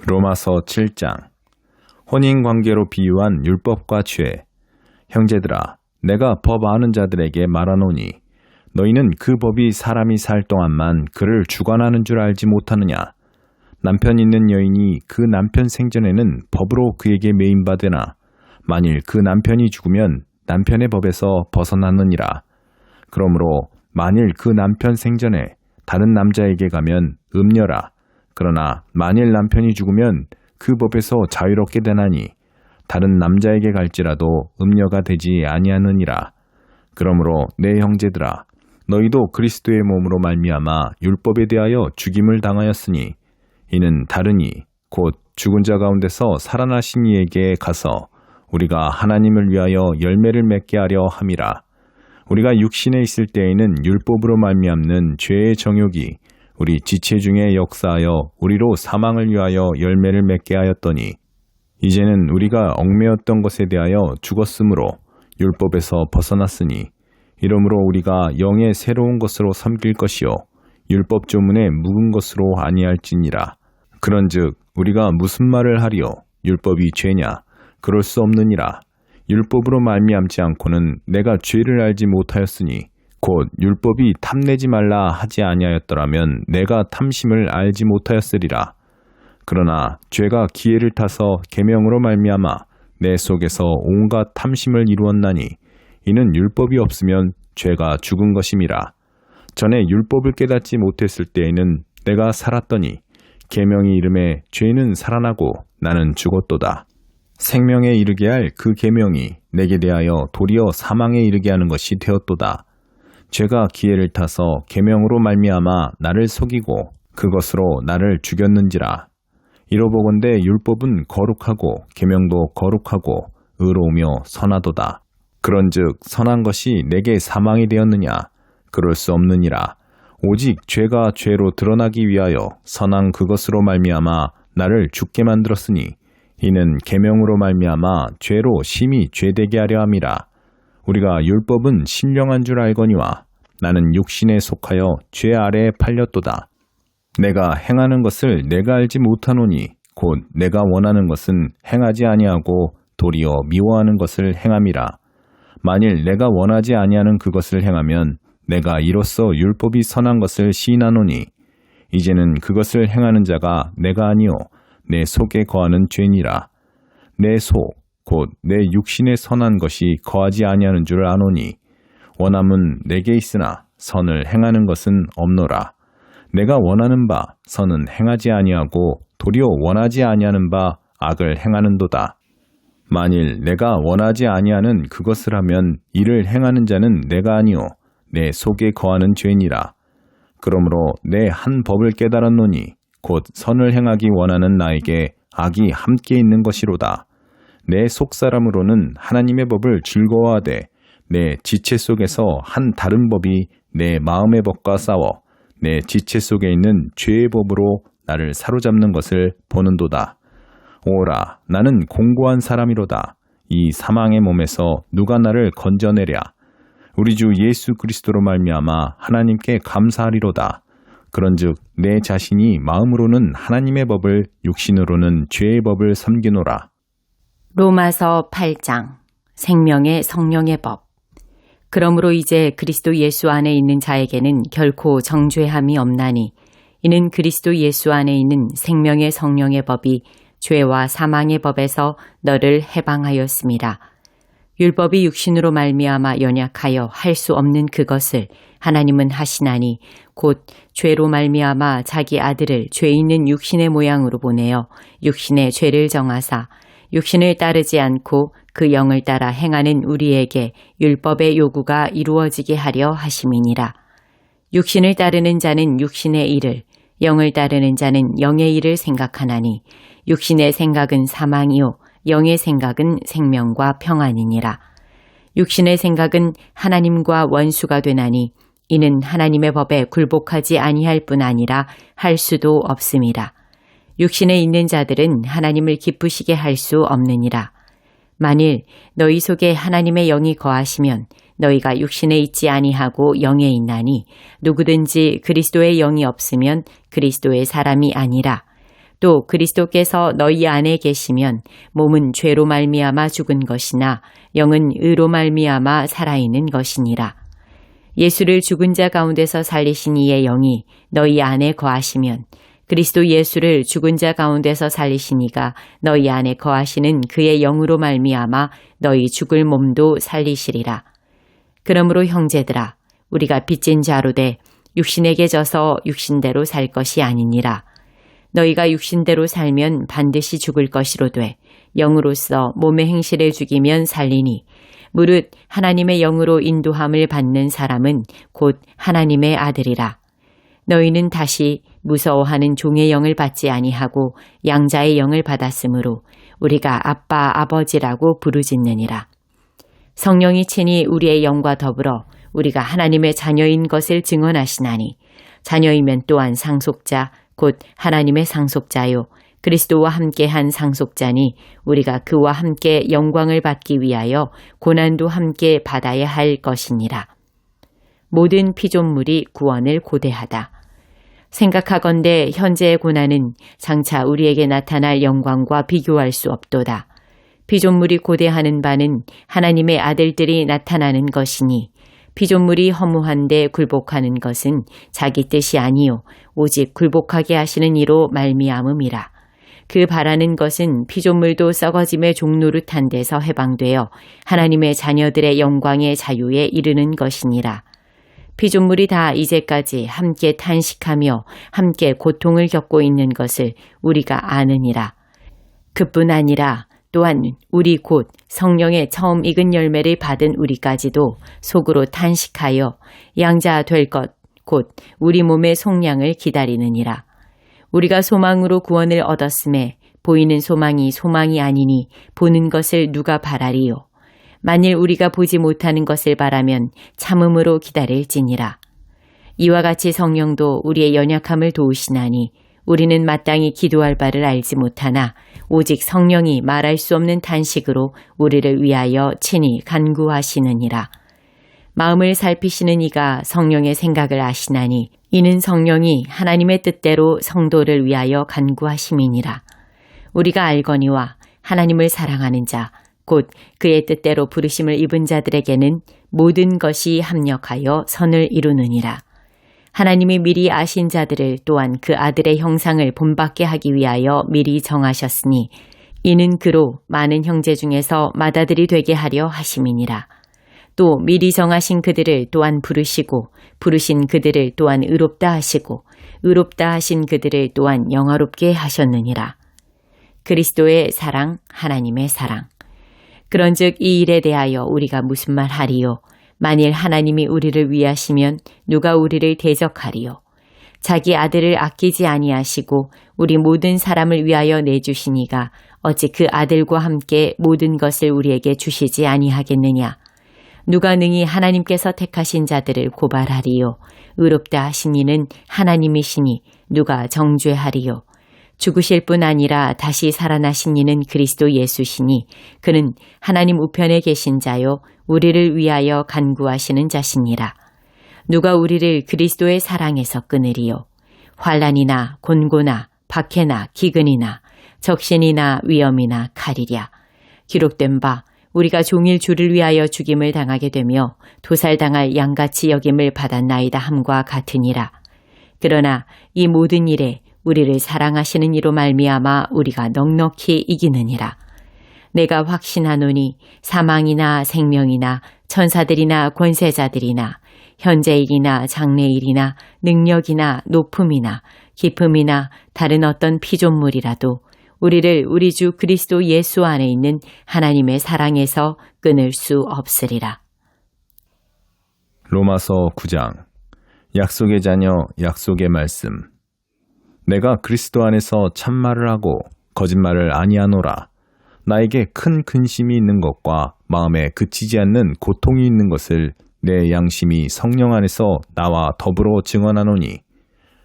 로마서 7장. 혼인관계로 비유한 율법과 죄. 형제들아, 내가 법 아는 자들에게 말하노니 너희는 그 법이 사람이 살 동안만 그를 주관하는 줄 알지 못하느냐. 남편 있는 여인이 그 남편 생전에는 법으로 그에게 매인받으나 만일 그 남편이 죽으면 남편의 법에서 벗어나느니라. 그러므로 만일 그 남편 생전에 다른 남자에게 가면 음녀라. 그러나 만일 남편이 죽으면 그 법에서 자유롭게 되나니 다른 남자에게 갈지라도 음녀가 되지 아니하느니라. 그러므로 내 형제들아, 너희도 그리스도의 몸으로 말미암아 율법에 대하여 죽임을 당하였으니 이는 다르니 곧 죽은 자 가운데서 살아나신 이에게 가서 우리가 하나님을 위하여 열매를 맺게 하려 함이라. 우리가 육신에 있을 때에는 율법으로 말미암는 죄의 정욕이 우리 지체 중에 역사하여 우리로 사망을 위하여 열매를 맺게 하였더니 이제는 우리가 얽매였던 것에 대하여 죽었으므로 율법에서 벗어났으니 이러므로 우리가 영의 새로운 것으로 섬길 것이요 율법 조문에 묵은 것으로 아니할지니라. 그런즉 우리가 무슨 말을 하리요? 율법이 죄냐? 그럴 수 없느니라. 율법으로 말미암지 않고는 내가 죄를 알지 못하였으니 곧 율법이 탐내지 말라 하지 아니하였더라면 내가 탐심을 알지 못하였으리라. 그러나 죄가 기회를 타서 계명으로 말미암아 내 속에서 온갖 탐심을 이루었나니 이는 율법이 없으면 죄가 죽은 것임이라. 전에 율법을 깨닫지 못했을 때에는 내가 살았더니 계명이 이름에 죄는 살아나고 나는 죽었도다. 생명에 이르게 할 그 계명이 내게 대하여 도리어 사망에 이르게 하는 것이 되었도다. 죄가 기회를 타서 계명으로 말미암아 나를 속이고 그것으로 나를 죽였는지라. 이로보건대 율법은 거룩하고 계명도 거룩하고 의로우며 선하도다. 그런즉 선한 것이 내게 사망이 되었느냐? 그럴 수 없느니라. 오직 죄가 죄로 드러나기 위하여 선한 그것으로 말미암아 나를 죽게 만들었으니 이는 계명으로 말미암아 죄로 심히 죄되게 하려 함이라. 우리가 율법은 신령한 줄 알거니와 나는 육신에 속하여 죄 아래에 팔렸도다. 내가 행하는 것을 내가 알지 못하노니 곧 내가 원하는 것은 행하지 아니하고 도리어 미워하는 것을 행함이라. 만일 내가 원하지 아니하는 그것을 행하면 내가 이로써 율법이 선한 것을 시인하노니 이제는 그것을 행하는 자가 내가 아니요 내 속에 거하는 죄니라. 내 속 곧 내 육신에 선한 것이 거하지 아니하는 줄 아노니 원함은 내게 있으나 선을 행하는 것은 없노라. 내가 원하는 바 선은 행하지 아니하고 도리어 원하지 아니하는 바 악을 행하는도다. 만일 내가 원하지 아니하는 그것을 하면 이를 행하는 자는 내가 아니요 내 속에 거하는 죄니라. 그러므로 내 한 법을 깨달았노니 곧 선을 행하기 원하는 나에게 악이 함께 있는 것이로다. 내 속사람으로는 하나님의 법을 즐거워하되 내 지체 속에서 한 다른 법이 내 마음의 법과 싸워 내 지체 속에 있는 죄의 법으로 나를 사로잡는 것을 보는도다. 오라, 나는 공고한 사람이로다. 이 사망의 몸에서 누가 나를 건져내랴. 우리 주 예수 그리스도로 말미암아 하나님께 감사하리로다. 그런즉 내 자신이 마음으로는 하나님의 법을 육신으로는 죄의 법을 섬기노라. 로마서 8장. 생명의 성령의 법. 그러므로 이제 그리스도 예수 안에 있는 자에게는 결코 정죄함이 없나니 이는 그리스도 예수 안에 있는 생명의 성령의 법이 죄와 사망의 법에서 너를 해방하였습니다. 율법이 육신으로 말미암아 연약하여 할 수 없는 그것을 하나님은 하시나니 곧 죄로 말미암아 자기 아들을 죄 있는 육신의 모양으로 보내어 육신의 죄를 정하사 육신을 따르지 않고 그 영을 따라 행하는 우리에게 율법의 요구가 이루어지게 하려 하심이니라. 육신을 따르는 자는 육신의 일을, 영을 따르는 자는 영의 일을 생각하나니 육신의 생각은 사망이요 영의 생각은 생명과 평안이니라. 육신의 생각은 하나님과 원수가 되나니 이는 하나님의 법에 굴복하지 아니할 뿐 아니라 할 수도 없음이라. 육신에 있는 자들은 하나님을 기쁘시게 할 수 없느니라. 만일 너희 속에 하나님의 영이 거하시면 너희가 육신에 있지 아니하고 영에 있나니 누구든지 그리스도의 영이 없으면 그리스도의 사람이 아니라. 또 그리스도께서 너희 안에 계시면 몸은 죄로 말미암아 죽은 것이나 영은 의로 말미암아 살아있는 것이니라. 예수를 죽은 자 가운데서 살리신 이의 영이 너희 안에 거하시면 그리스도 예수를 죽은 자 가운데서 살리신 이가 너희 안에 거하시는 그의 영으로 말미암아 너희 죽을 몸도 살리시리라. 그러므로 형제들아, 우리가 빚진 자로 돼 육신에게 져서 육신대로 살 것이 아니니라. 너희가 육신대로 살면 반드시 죽을 것이로 돼 영으로서 몸의 행실을 죽이면 살리니 무릇 하나님의 영으로 인도함을 받는 사람은 곧 하나님의 아들이라. 너희는 다시 무서워하는 종의 영을 받지 아니하고 양자의 영을 받았으므로 우리가 아빠 아버지라고 부르짖느니라. 성령이 친히 우리의 영과 더불어 우리가 하나님의 자녀인 것을 증언하시나니 자녀이면 또한 상속자 곧 하나님의 상속자요 그리스도와 함께한 상속자니 우리가 그와 함께 영광을 받기 위하여 고난도 함께 받아야 할 것이니라. 모든 피조물이 구원을 고대하다. 생각하건대 현재의 고난은 장차 우리에게 나타날 영광과 비교할 수 없도다. 피조물이 고대하는 바는 하나님의 아들들이 나타나는 것이니 피조물이 허무한데 굴복하는 것은 자기 뜻이 아니요 오직 굴복하게 하시는 이로 말미암음이라. 그 바라는 것은 피조물도 썩어짐의 종노릇한 데서 해방되어 하나님의 자녀들의 영광의 자유에 이르는 것이니라. 피조물이 다 이제까지 함께 탄식하며 함께 고통을 겪고 있는 것을 우리가 아느니라. 그뿐 아니라 또한 우리 곧 성령의 처음 익은 열매를 받은 우리까지도 속으로 탄식하여 양자 될 것 곧 우리 몸의 속량을 기다리느니라. 우리가 소망으로 구원을 얻었음에 보이는 소망이 소망이 아니니 보는 것을 누가 바라리요. 만일 우리가 보지 못하는 것을 바라면 참음으로 기다릴지니라. 이와 같이 성령도 우리의 연약함을 도우시나니 우리는 마땅히 기도할 바를 알지 못하나 오직 성령이 말할 수 없는 탄식으로 우리를 위하여 친히 간구하시느니라. 마음을 살피시는 이가 성령의 생각을 아시나니 이는 성령이 하나님의 뜻대로 성도를 위하여 간구하심이니라. 우리가 알거니와 하나님을 사랑하는 자 곧 그의 뜻대로 부르심을 입은 자들에게는 모든 것이 합력하여 선을 이루느니라. 하나님이 미리 아신 자들을 또한 그 아들의 형상을 본받게 하기 위하여 미리 정하셨으니 이는 그로 많은 형제 중에서 맏아들이 되게 하려 하심이니라. 또 미리 정하신 그들을 또한 부르시고 부르신 그들을 또한 의롭다 하시고 의롭다 하신 그들을 또한 영화롭게 하셨느니라. 그리스도의 사랑, 하나님의 사랑. 그런즉 이 일에 대하여 우리가 무슨 말 하리요? 만일 하나님이 우리를 위하시면 누가 우리를 대적하리요? 자기 아들을 아끼지 아니하시고 우리 모든 사람을 위하여 내주시니가 어찌 그 아들과 함께 모든 것을 우리에게 주시지 아니하겠느냐? 누가 능히 하나님께서 택하신 자들을 고발하리요? 의롭다 하신 이는 하나님이시니 누가 정죄하리요? 죽으실 뿐 아니라 다시 살아나신 이는 그리스도 예수시니 그는 하나님 우편에 계신 자요 우리를 위하여 간구하시는 자시니라. 누가 우리를 그리스도의 사랑에서 끊으리요? 환난이나 곤고나 박해나 기근이나 적신이나 위험이나 칼이랴. 기록된 바 우리가 종일 주를 위하여 죽임을 당하게 되며 도살당할 양같이 여김을 받았나이다 함과 같으니라. 그러나 이 모든 일에 우리를 사랑하시는 이로 말미암아 우리가 넉넉히 이기느니라. 내가 확신하노니 사망이나 생명이나 천사들이나 권세자들이나 현재일이나 장래일이나 능력이나 높음이나 깊음이나 다른 어떤 피조물이라도 우리를 우리 주 그리스도 예수 안에 있는 하나님의 사랑에서 끊을 수 없으리라. 로마서 9장. 약속의 자녀, 약속의 말씀. 내가 그리스도 안에서 참말을 하고 거짓말을 아니하노라. 나에게 큰 근심이 있는 것과 마음에 그치지 않는 고통이 있는 것을 내 양심이 성령 안에서 나와 더불어 증언하노니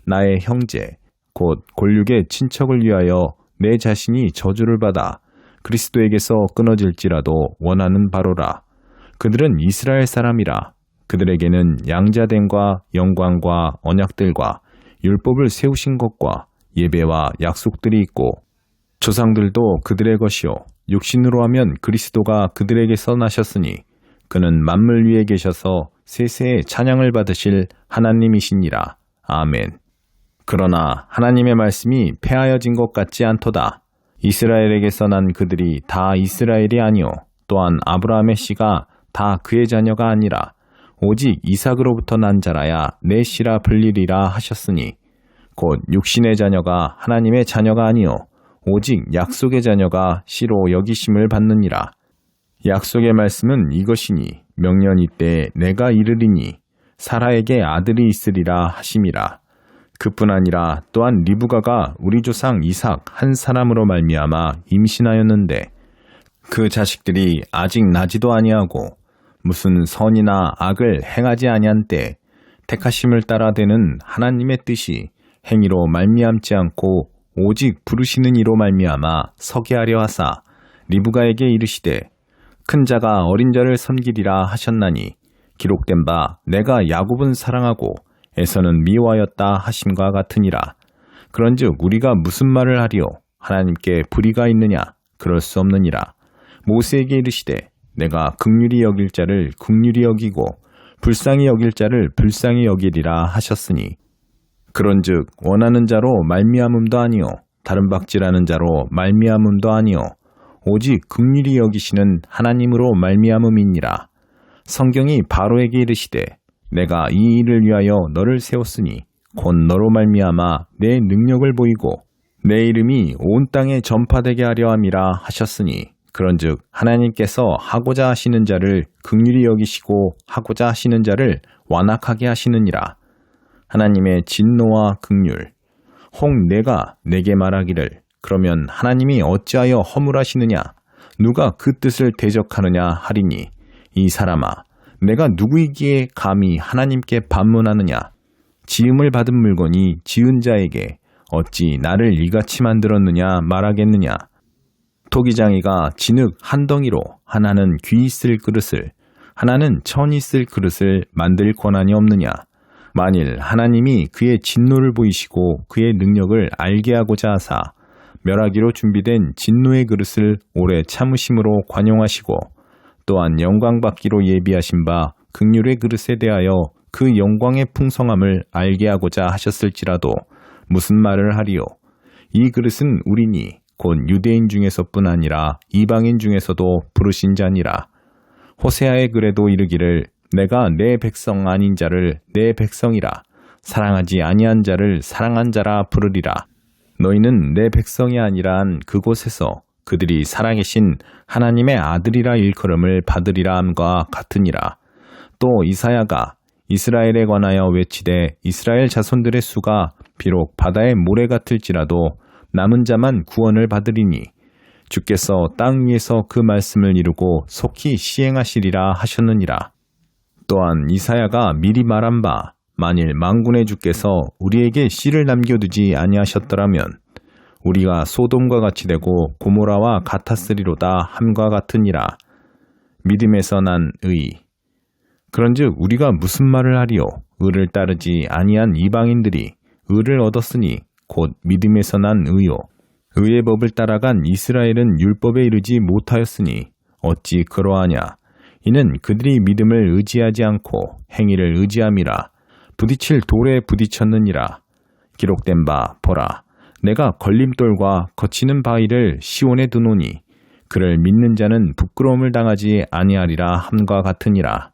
나의 형제 곧 골육의 친척을 위하여 내 자신이 저주를 받아 그리스도에게서 끊어질지라도 원하는 바로라. 그들은 이스라엘 사람이라. 그들에게는 양자됨과 영광과 언약들과 율법을 세우신 것과 예배와 약속들이 있고 조상들도 그들의 것이요 육신으로 하면 그리스도가 그들에게서 나셨으니 그는 만물 위에 계셔서 세세의 찬양을 받으실 하나님이시니라. 아멘. 그러나 하나님의 말씀이 폐하여진 것 같지 않도다. 이스라엘에게서 난 그들이 다 이스라엘이 아니요 또한 아브라함의 씨가 다 그의 자녀가 아니라 오직 이삭으로부터 난 자라야 내 씨라 불리리라 하셨으니 곧 육신의 자녀가 하나님의 자녀가 아니요 오직 약속의 자녀가 씨로 여기심을 받느니라. 약속의 말씀은 이것이니 명년 이때에 내가 이르리니 사라에게 아들이 있으리라 하심이라. 그뿐 아니라 또한 리브가가 우리 조상 이삭 한 사람으로 말미암아 임신하였는데 그 자식들이 아직 나지도 아니하고 무슨 선이나 악을 행하지 아니한 때 택하심을 따라 되는 하나님의 뜻이 행위로 말미암지 않고 오직 부르시는 이로 말미암아 서게 하려 하사 리브가에게 이르시되 큰 자가 어린 자를 섬기리라 하셨나니 기록된 바 내가 야곱은 사랑하고 에서는 미워하였다 하심과 같으니라. 그런즉 우리가 무슨 말을 하리요? 하나님께 불의가 있느냐? 그럴 수 없느니라. 모세에게 이르시되 내가 긍휼히 여길 자를 긍휼히 여기고 불쌍히 여길 자를 불쌍히 여기리라 하셨으니 그런즉 원하는 자로 말미암음도 아니요 다른 박질하는 자로 말미암음도 아니요 오직 긍휼히 여기시는 하나님으로 말미암음이니라. 성경이 바로에게 이르시되 내가 이 일을 위하여 너를 세웠으니 곧 너로 말미암아 내 능력을 보이고 내 이름이 온 땅에 전파되게 하려 함이라 하셨으니 그런즉 하나님께서 하고자 하시는 자를 긍휼히 여기시고 하고자 하시는 자를 완악하게 하시느니라. 하나님의 진노와 긍휼 혹 내가 내게 말하기를 그러면 하나님이 어찌하여 허물하시느냐 누가 그 뜻을 대적하느냐 하리니 이 사람아 내가 누구이기에 감히 하나님께 반문하느냐 지음을 받은 물건이 지은 자에게 어찌 나를 이같이 만들었느냐 말하겠느냐 토기장이가 진흙 한 덩이로 하나는 귀 있을 그릇을 하나는 천 있을 그릇을 만들 권한이 없느냐 만일 하나님이 그의 진노를 보이시고 그의 능력을 알게 하고자 하사 멸하기로 준비된 진노의 그릇을 오래 참으심으로 관용하시고 또한 영광받기로 예비하신 바 긍휼의 그릇에 대하여 그 영광의 풍성함을 알게 하고자 하셨을지라도 무슨 말을 하리요? 이 그릇은 우리니 곧 유대인 중에서뿐 아니라 이방인 중에서도 부르신 자니라. 호세아의 글에도 이르기를 내가 내 백성 아닌 자를 내 백성이라 사랑하지 아니한 자를 사랑한 자라 부르리라. 너희는 내 백성이 아니라 한 그곳에서 그들이 살아계신 하나님의 아들이라 일컬음을 받으리라 함과 같으니라. 또 이사야가 이스라엘에 관하여 외치되 이스라엘 자손들의 수가 비록 바다의 모래 같을지라도 남은 자만 구원을 받으리니 주께서 땅 위에서 그 말씀을 이루고 속히 시행하시리라 하셨느니라. 또한 이사야가 미리 말한 바 만일 만군의 주께서 우리에게 씨를 남겨두지 아니하셨더라면 우리가 소돔과 같이 되고 고모라와 같았으리로다 함과 같으니라. 믿음에서 난 의. 그런즉 우리가 무슨 말을 하리요? 의를 따르지 아니한 이방인들이 의를 얻었으니 곧 믿음에서 난 의요. 의의 법을 따라간 이스라엘은 율법에 이르지 못하였으니 어찌 그러하냐? 이는 그들이 믿음을 의지하지 않고 행위를 의지함이라. 부딪힐 돌에 부딪혔느니라. 기록된 바 보라. 내가 걸림돌과 거치는 바위를 시온에 두노니 그를 믿는 자는 부끄러움을 당하지 아니하리라 함과 같으니라.